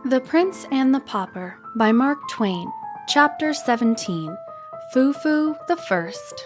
The Prince and the Pauper by Mark Twain. Chapter 17. Foo-foo the First.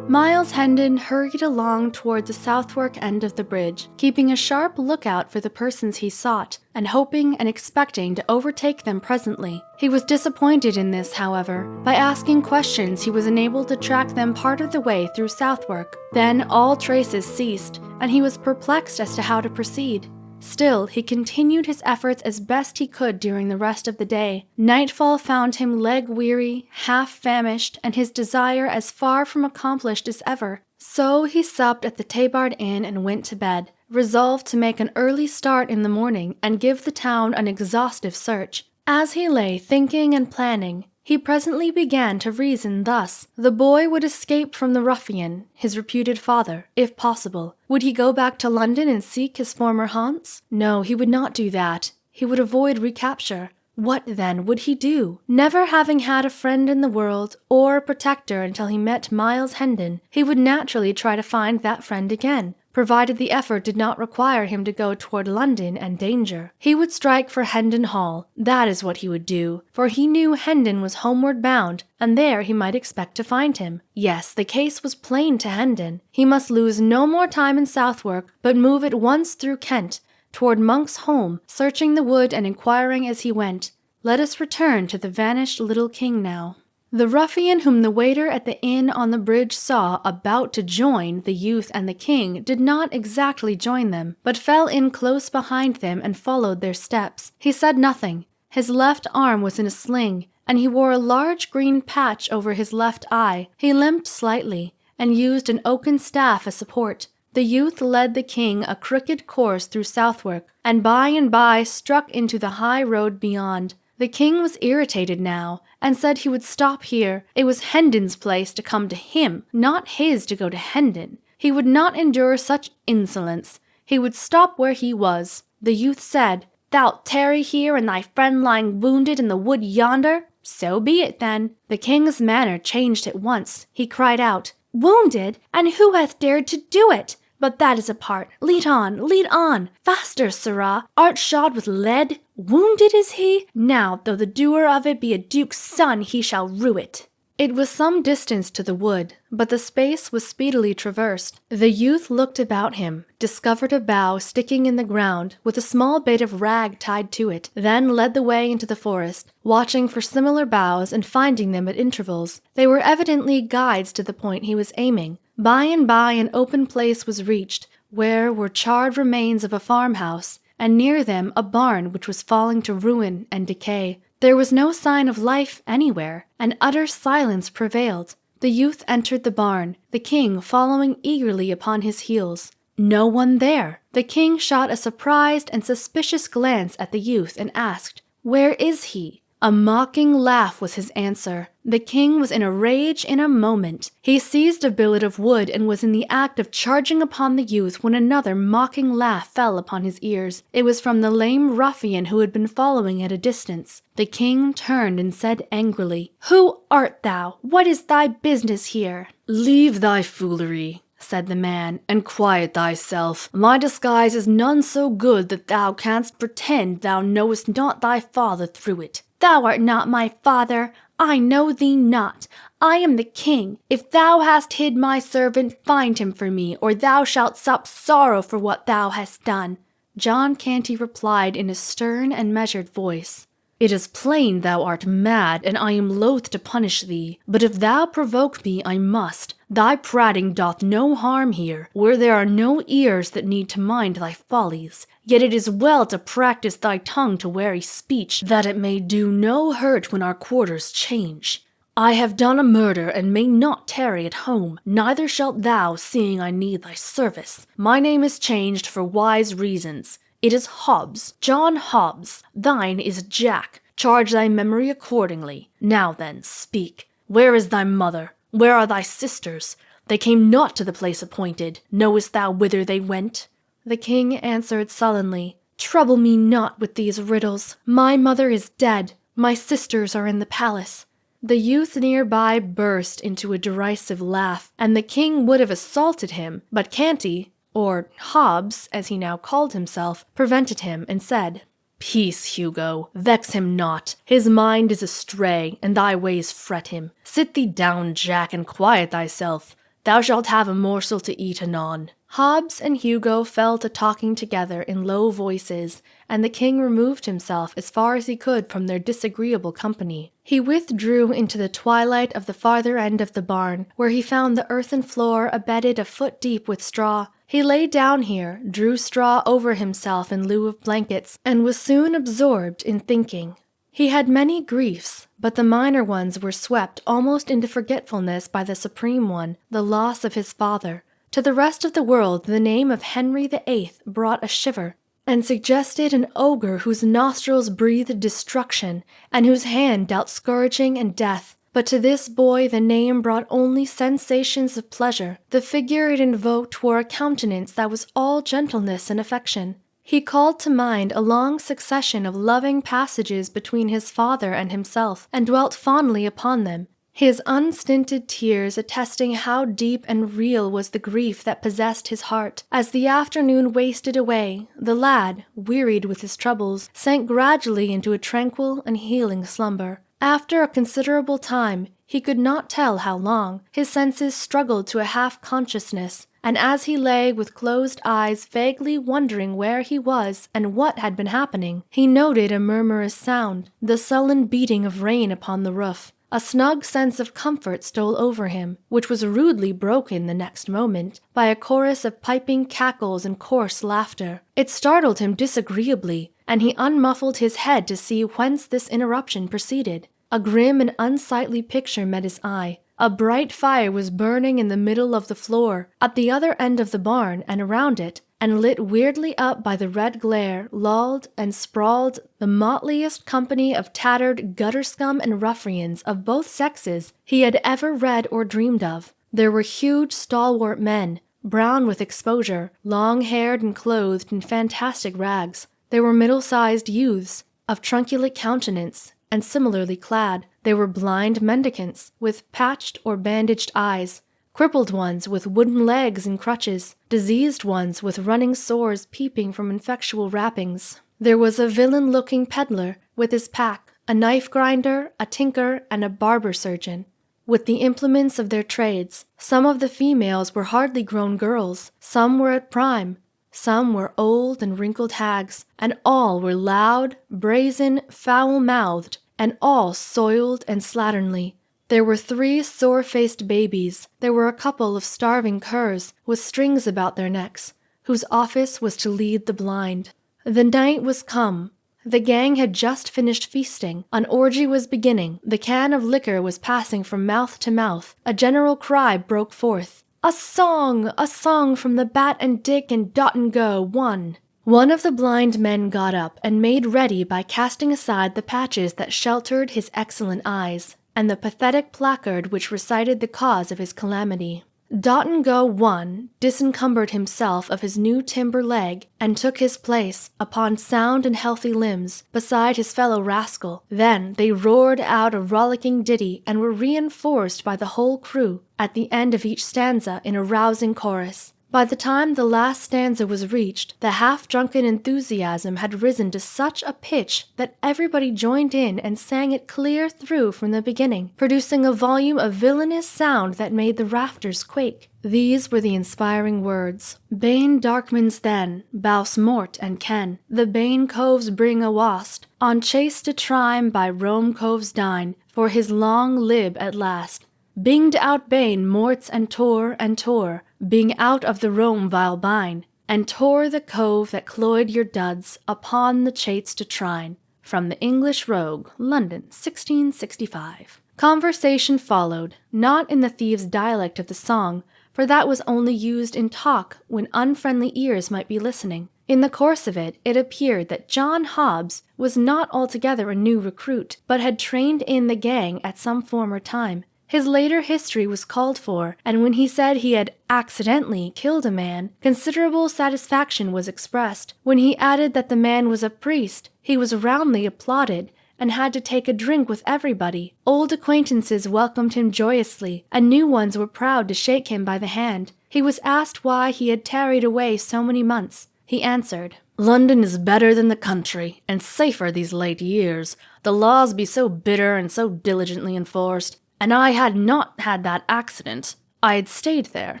Miles Hendon hurried along toward the Southwark end of the bridge, keeping a sharp lookout for the persons he sought, and hoping and expecting to overtake them presently. He was disappointed in this, however. By asking questions, he was enabled to track them part of the way through Southwark. Then all traces ceased, and he was perplexed as to how to proceed. Still, he continued his efforts as best he could during the rest of the day. Nightfall found him leg-weary, half-famished, and his desire as far from accomplished as ever. So he supped at the Tabard Inn and went to bed, resolved to make an early start in the morning and give the town an exhaustive search. As he lay thinking and planning, he presently began to reason thus. The boy would escape from the ruffian, his reputed father, if possible. Would he go back to London and seek his former haunts? No, he would not do that. He would avoid recapture. What, then, would he do? Never having had a friend in the world, or a protector until he met Miles Hendon, he would naturally try to find that friend again, provided the effort did not require him to go toward London and danger. He would strike for Hendon Hall. That is what he would do, for he knew Hendon was homeward bound, and there he might expect to find him. Yes, the case was plain to Hendon. He must lose no more time in Southwark, but move at once through Kent, toward Monk's home, searching the wood and inquiring as he went. Let us return to the vanished little king now. The ruffian whom the waiter at the inn on the bridge saw about to join the youth and the king did not exactly join them, but fell in close behind them and followed their steps. He said nothing. His left arm was in a sling, and he wore a large green patch over his left eye. He limped slightly, and used an oaken staff as support. The youth led the king a crooked course through Southwark, and by struck into the high road beyond. The king was irritated now, and said he would stop here. It was Hendon's place to come to him, not his to go to Hendon. He would not endure such insolence. He would stop where he was. The youth said, "Thou'lt tarry here, and thy friend lying wounded in the wood yonder? So be it, then." The king's manner changed at once. He cried out, "Wounded? And who hath dared to do it? But that is apart. Lead on, faster, sirrah. Art shod with lead? Wounded is he? Now, though the doer of it be a duke's son, he shall rue it." It was some distance to the wood, but the space was speedily traversed. The youth looked about him, discovered a bough sticking in the ground, with a small bit of rag tied to it, then led the way into the forest, watching for similar boughs and finding them at intervals. They were evidently guides to the point he was aiming. By and by an open place was reached, where were charred remains of a farmhouse, and near them a barn which was falling to ruin and decay. There was no sign of life anywhere, and utter silence prevailed. The youth entered the barn, the king following eagerly upon his heels. No one there. The king shot a surprised and suspicious glance at the youth and asked, "Where is he?" A mocking laugh was his answer. The king was in a rage in a moment. He seized a billet of wood and was in the act of charging upon the youth when another mocking laugh fell upon his ears. It was from the lame ruffian who had been following at a distance. The king turned and said angrily, "Who art thou? What is thy business here?" "Leave thy foolery," said the man, "and quiet thyself. My disguise is none so good that thou canst pretend thou knowest not thy father through it." "Thou art not my father. I know thee not. I am the king. If thou hast hid my servant, find him for me, or thou shalt sup sorrow for what thou hast done." John Canty replied in a stern and measured voice, "It is plain thou art mad, and I am loath to punish thee. But if thou provoke me, I must. Thy prating doth no harm here, where there are no ears that need to mind thy follies. Yet it is well to practice thy tongue to wary speech, that it may do no hurt when our quarters change. I have done a murder, and may not tarry at home, neither shalt thou, seeing I need thy service. My name is changed for wise reasons. It is Hobbs, John Hobbs. Thine is Jack. Charge thy memory accordingly. Now then, speak. Where is thy mother? Where are thy sisters? They came not to the place appointed. Knowest thou whither they went?" The king answered sullenly, "Trouble me not with these riddles. My mother is dead. My sisters are in the palace." The youth nearby burst into a derisive laugh, and the king would have assaulted him, but Canty, or Hobbs, as he now called himself, prevented him and said, "Peace, Hugo, vex him not. His mind is astray, and thy ways fret him. Sit thee down, Jack, and quiet thyself. Thou shalt have a morsel to eat anon." Hobbs and Hugo fell to talking together in low voices, and the king removed himself as far as he could from their disagreeable company. He withdrew into the twilight of the farther end of the barn, where he found the earthen floor abetted a foot deep with straw. He lay down here, drew straw over himself in lieu of blankets, and was soon absorbed in thinking. He had many griefs, but the minor ones were swept almost into forgetfulness by the supreme one, the loss of his father. To the rest of the world, the name of Henry VIII brought a shiver, and suggested an ogre whose nostrils breathed destruction, and whose hand dealt scourging and death. But to this boy the name brought only sensations of pleasure. The figure it invoked wore a countenance that was all gentleness and affection. He called to mind a long succession of loving passages between his father and himself, and dwelt fondly upon them, his unstinted tears attesting how deep and real was the grief that possessed his heart. As the afternoon wasted away, the lad, wearied with his troubles, sank gradually into a tranquil and healing slumber. After a considerable time, he could not tell how long, his senses struggled to a half-consciousness, and as he lay with closed eyes vaguely wondering where he was and what had been happening, he noted a murmurous sound, the sullen beating of rain upon the roof. A snug sense of comfort stole over him, which was rudely broken the next moment by a chorus of piping cackles and coarse laughter. It startled him disagreeably, and he unmuffled his head to see whence this interruption proceeded. A grim and unsightly picture met his eye. A bright fire was burning in the middle of the floor, at the other end of the barn and around it, and lit weirdly up by the red glare, lolled and sprawled the motliest company of tattered gutter scum and ruffians of both sexes he had ever read or dreamed of. There were huge, stalwart men, brown with exposure, long-haired and clothed in fantastic rags. There were middle-sized youths, of trunculate countenance, and similarly clad. There were blind mendicants, with patched or bandaged eyes, crippled ones with wooden legs and crutches, diseased ones with running sores peeping from infectious wrappings. There was a villain-looking peddler with his pack, a knife grinder, a tinker, and a barber surgeon, with the implements of their trades. Some of the females were hardly grown girls, some were at prime, some were old and wrinkled hags, and all were loud, brazen, foul-mouthed, and all soiled and slatternly. There were 3 sore-faced babies. There were a couple of starving curs with strings about their necks, whose office was to lead the blind. The night was come. The gang had just finished feasting. An orgy was beginning. The can of liquor was passing from mouth to mouth. A general cry broke forth. "A song! A song from the Bat and Dick and Dot and Go, one!" One of the blind men got up and made ready by casting aside the patches that sheltered his excellent eyes, and the pathetic placard which recited the cause of his calamity. Dot and Go one disencumbered himself of his new timber leg and took his place, upon sound and healthy limbs, beside his fellow rascal. Then they roared out a rollicking ditty and were reinforced by the whole crew, at the end of each stanza in a rousing chorus. By the time the last stanza was reached, the half-drunken enthusiasm had risen to such a pitch that everybody joined in and sang it clear through from the beginning, producing a volume of villainous sound that made the rafters quake. These were the inspiring words: "Bane Darkmans then, Bouse Mort and Ken, the Bane Coves bring a wast, on chase to Trime by Rome Coves dine, for his long lib at last. Binged out Bane Morts and tore, being out of the Rome vile bine, and tore the cove that cloyed your duds upon the chates to trine." From the English Rogue, London, 1665. Conversation followed, not in the thieves' dialect of the song, for that was only used in talk when unfriendly ears might be listening. In the course of it, it appeared that John Hobbs was not altogether a new recruit, but had trained in the gang at some former time. His later history was called for, and when he said he had accidentally killed a man, considerable satisfaction was expressed. When he added that the man was a priest, he was roundly applauded, and had to take a drink with everybody. Old acquaintances welcomed him joyously, and new ones were proud to shake him by the hand. He was asked why he had tarried away so many months. He answered, "London is better than the country, and safer these late years. The laws be so bitter and so diligently enforced, and I had not had that accident. I had stayed there.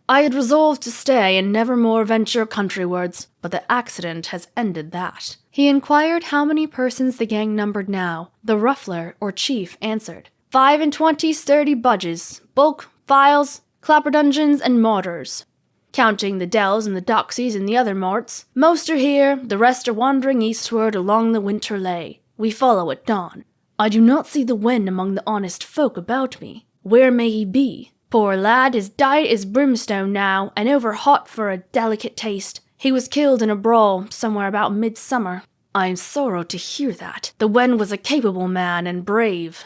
I had resolved to stay and never more venture countrywards, but the accident has ended that." He inquired how many persons the gang numbered now. The ruffler, or chief, answered, 25 sturdy budges, bulk, files, clapperdungeons, and mortars, counting the dells and the doxies and the other morts. Most are here, the rest are wandering eastward along the winter lay. We follow at dawn. I do not see the wen among the honest folk about me. Where may he be? Poor lad, his diet is brimstone now, and over hot for a delicate taste. He was killed in a brawl somewhere about midsummer. I am sorrow to hear that. The wen was a capable man and brave.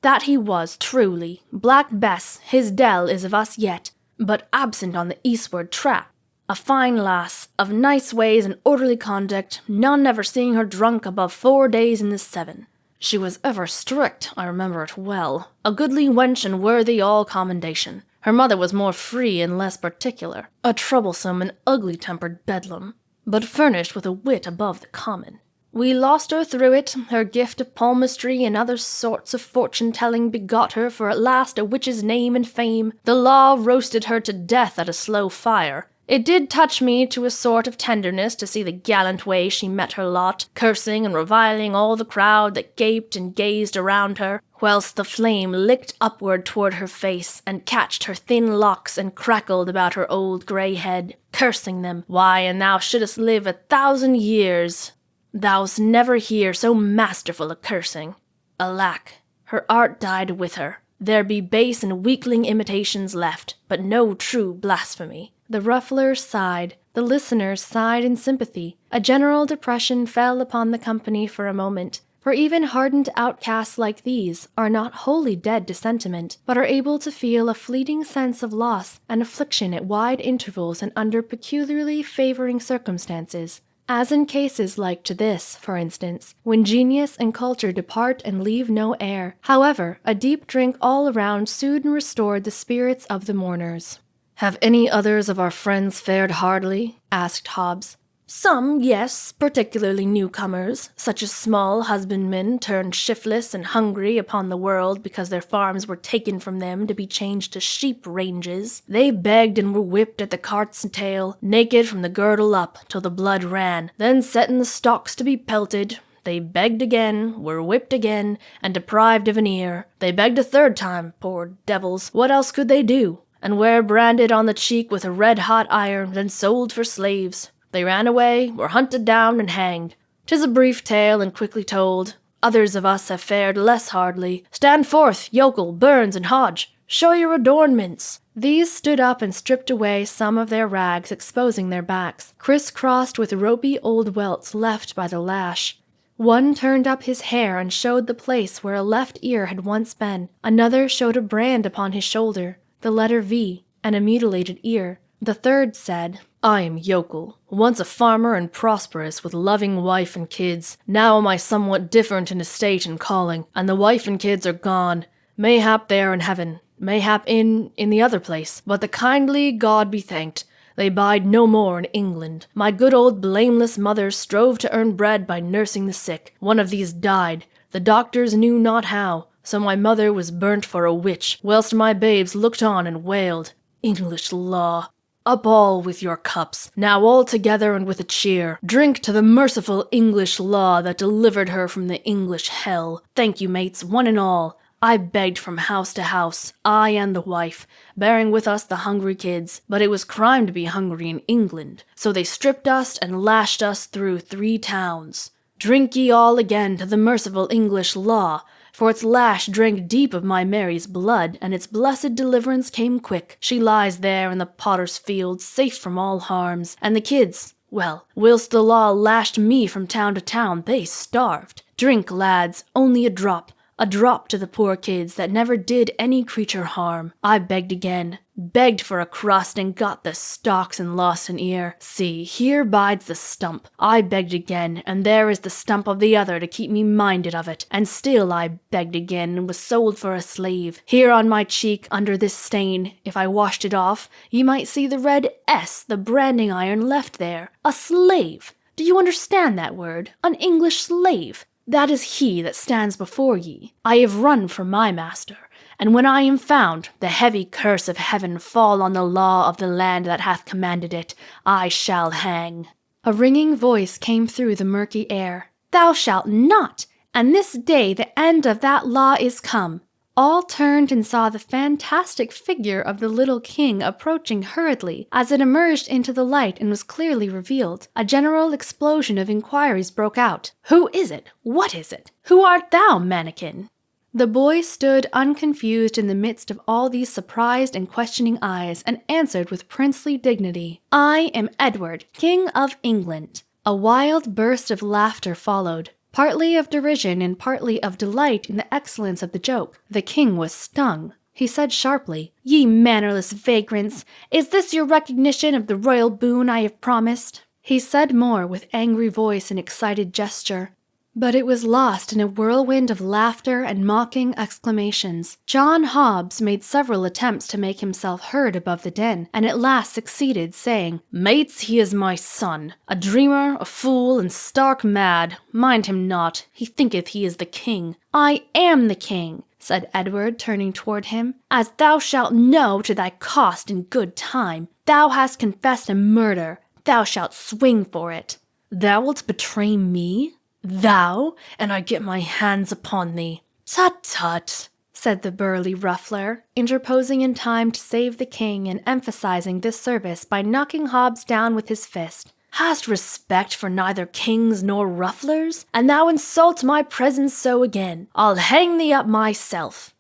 That he was, truly. Black Bess, his dell is of us yet, but absent on the eastward track. A fine lass, of nice ways and orderly conduct, none ever seeing her drunk above 4 days in the 7. She was ever strict, I remember it well. A goodly wench and worthy all commendation. Her mother was more free and less particular. A troublesome and ugly-tempered bedlam, but furnished with a wit above the common. We lost her through it. Her gift of palmistry and other sorts of fortune-telling begot her for at last a witch's name and fame. The law roasted her to death at a slow fire. It did touch me to a sort of tenderness to see the gallant way she met her lot, cursing and reviling all the crowd that gaped and gazed around her, whilst the flame licked upward toward her face, and catched her thin locks and crackled about her old grey head, cursing them. Why, and thou shouldst live 1,000 years. Thou'st never hear so masterful a cursing. Alack, her art died with her. There be base and weakling imitations left, but no true blasphemy. The ruffler sighed. The listeners sighed in sympathy. A general depression fell upon the company for a moment, for even hardened outcasts like these are not wholly dead to sentiment, but are able to feel a fleeting sense of loss and affliction at wide intervals and under peculiarly favoring circumstances. As in cases like to this, for instance, when genius and culture depart and leave no heir. However, a deep drink all around soon restored the spirits of the mourners. "Have any others of our friends fared hardly?" asked Hobbs. "Some, yes, particularly newcomers, such as small husbandmen turned shiftless and hungry upon the world because their farms were taken from them to be changed to sheep ranges. They begged and were whipped at the cart's tail, naked from the girdle up, till the blood ran, then set in the stocks to be pelted. They begged again, were whipped again, and deprived of an ear. They begged a third time, poor devils. What else could they do? And were branded on the cheek with a red-hot iron, then sold for slaves. They ran away, were hunted down, and hanged. 'Tis a brief tale and quickly told. Others of us have fared less hardly. Stand forth, yokel, Burns, and Hodge. Show your adornments." These stood up and stripped away some of their rags, exposing their backs, criss-crossed with ropey old welts left by the lash. One turned up his hair and showed the place where a left ear had once been. Another showed a brand upon his shoulder, the letter V, and a mutilated ear. The third said, "I am yokel, once a farmer and prosperous, with loving wife and kids. Now am I somewhat different in estate and calling, and the wife and kids are gone. Mayhap they are in heaven, mayhap in the other place, but the kindly God be thanked, they bide no more in England. My good old blameless mother strove to earn bread by nursing the sick. One of these died. The doctors knew not how, so my mother was burnt for a witch, whilst my babes looked on and wailed. English law! Up all with your cups, now all together and with a cheer. Drink to the merciful English law that delivered her from the English hell. Thank you, mates, one and all. I begged from house to house, I and the wife, bearing with us the hungry kids, but it was crime to be hungry in England, so they stripped us and lashed us through 3 towns. Drink ye all again to the merciful English law, for its lash drank deep of my Mary's blood, and its blessed deliverance came quick. She lies there in the potter's field, safe from all harms, and the kids, well, whilst the law lashed me from town to town, they starved. Drink, lads, only a drop. A drop to the poor kids that never did any creature harm. I begged again, begged for a crust and got the stalks and lost an ear. See, here bides the stump. I begged again, and there is the stump of the other to keep me minded of it. And still I begged again and was sold for a slave. Here on my cheek, under this stain, if I washed it off, ye might see the red S, the branding iron left there. A slave! Do you understand that word? An English slave! That is he that stands before ye. I have run from my master, and when I am found, the heavy curse of heaven fall on the law of the land that hath commanded it. I shall hang. A ringing voice came through the murky air. Thou shalt not! And this day the end of that law is come. All turned and saw the fantastic figure of the little king approaching hurriedly. As it emerged into the light and was clearly revealed, a general explosion of inquiries broke out. Who is it? What is it? Who art thou, mannikin? The boy stood unconfused in the midst of all these surprised and questioning eyes and answered with princely dignity, I am Edward, King of England. A wild burst of laughter followed, partly of derision and partly of delight in the excellence of the joke. The king was stung. He said sharply, Ye mannerless vagrants, is this your recognition of the royal boon I have promised? He said more with angry voice and excited gesture, but it was lost in a whirlwind of laughter and mocking exclamations. John Hobbs made several attempts to make himself heard above the din, and at last succeeded, saying, Mates, he is my son, a dreamer, a fool, and stark mad. Mind him not, he thinketh he is the king. I am the king, said Edward, turning toward him, as thou shalt know to thy cost in good time. Thou hast confessed a murder, thou shalt swing for it. Thou wilt betray me? Thou, and I get my hands upon thee. Tut, tut, said the burly ruffler, interposing in time to save the king and emphasizing this service by knocking Hobbs down with his fist. Hast respect for neither kings nor rufflers? And thou insult my presence so again. I'll hang thee up myself.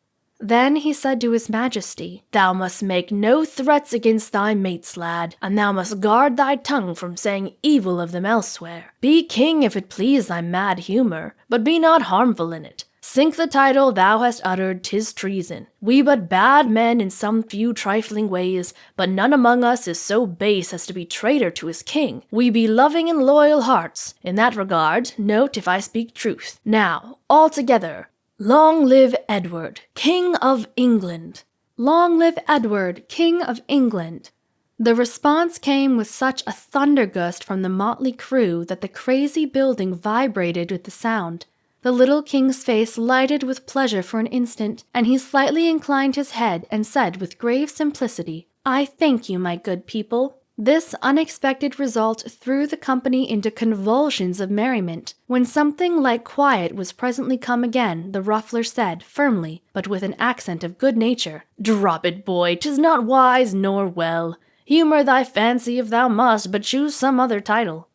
Then he said to his majesty, Thou must make no threats against thy mates, lad, and thou must guard thy tongue from saying evil of them elsewhere. Be king if it please thy mad humour, but be not harmful in it. Sink the title thou hast uttered, 'tis treason. We but bad men in some few trifling ways, but none among us is so base as to be traitor to his king. We be loving and loyal hearts. In that regard, note if I speak truth. Now, all together, Long live Edward, King of England! Long live Edward, King of England! The response came with such a thundergust from the motley crew that the crazy building vibrated with the sound. The little king's face lighted with pleasure for an instant, and he slightly inclined his head and said with grave simplicity, I thank you, my good people. This unexpected result threw the company into convulsions of merriment. When something like quiet was presently come again, the ruffler said, firmly, but with an accent of good nature, Drop it, boy, 'tis not wise nor well. Humour thy fancy if thou must, but choose some other title.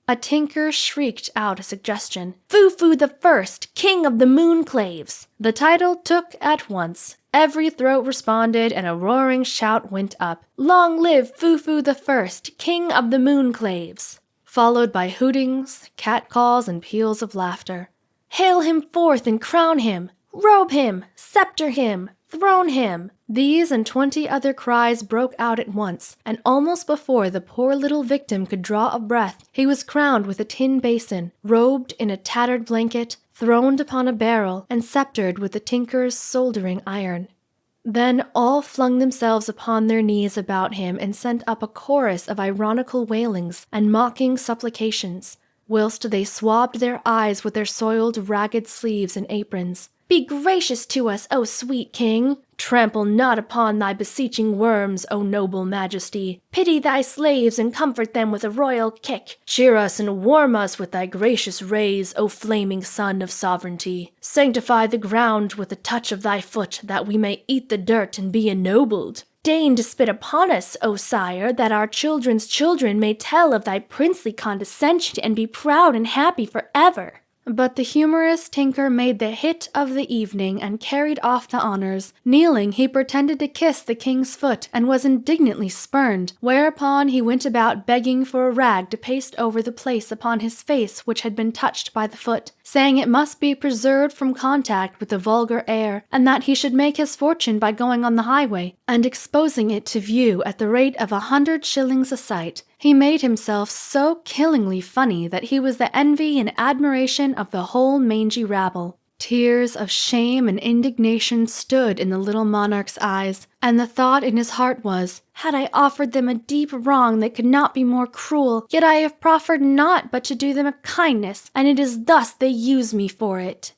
A tinker shrieked out a suggestion. Foo-foo the First, King of the Moonclaves! The title took at once. Every throat responded, and a roaring shout went up. Long live Foo-foo the First, King of the Moonclaves! Followed by hootings, catcalls, and peals of laughter. Hail him forth and crown him! Robe him! Sceptre him! Throne him! These and 20 other cries broke out at once, and almost before the poor little victim could draw a breath, he was crowned with a tin basin, robed in a tattered blanket, throned upon a barrel, and sceptered with the tinker's soldering iron. Then all flung themselves upon their knees about him and sent up a chorus of ironical wailings and mocking supplications, whilst they swabbed their eyes with their soiled ragged sleeves and aprons. Be gracious to us, O sweet king! Trample not upon thy beseeching worms, O noble majesty. Pity thy slaves and comfort them with a royal kick. Cheer us and warm us with thy gracious rays, O flaming sun of sovereignty. Sanctify the ground with the touch of thy foot, that we may eat the dirt and be ennobled. Deign to spit upon us, O sire, that our children's children may tell of thy princely condescension and be proud and happy forever. But the humorous tinker made the hit of the evening and carried off the honors. Kneeling, he pretended to kiss the king's foot and was indignantly spurned, whereupon he went about begging for a rag to paste over the place upon his face which had been touched by the foot, saying it must be preserved from contact with the vulgar air, and that he should make his fortune by going on the highway, and exposing it to view at the rate of 100 shillings a sight. He made himself so killingly funny that he was the envy and admiration of the whole mangy rabble. Tears of shame and indignation stood in the little monarch's eyes, and the thought in his heart was, "Had I offered them a deep wrong that could not be more cruel, yet I have proffered naught but to do them a kindness, and it is thus they use me for it."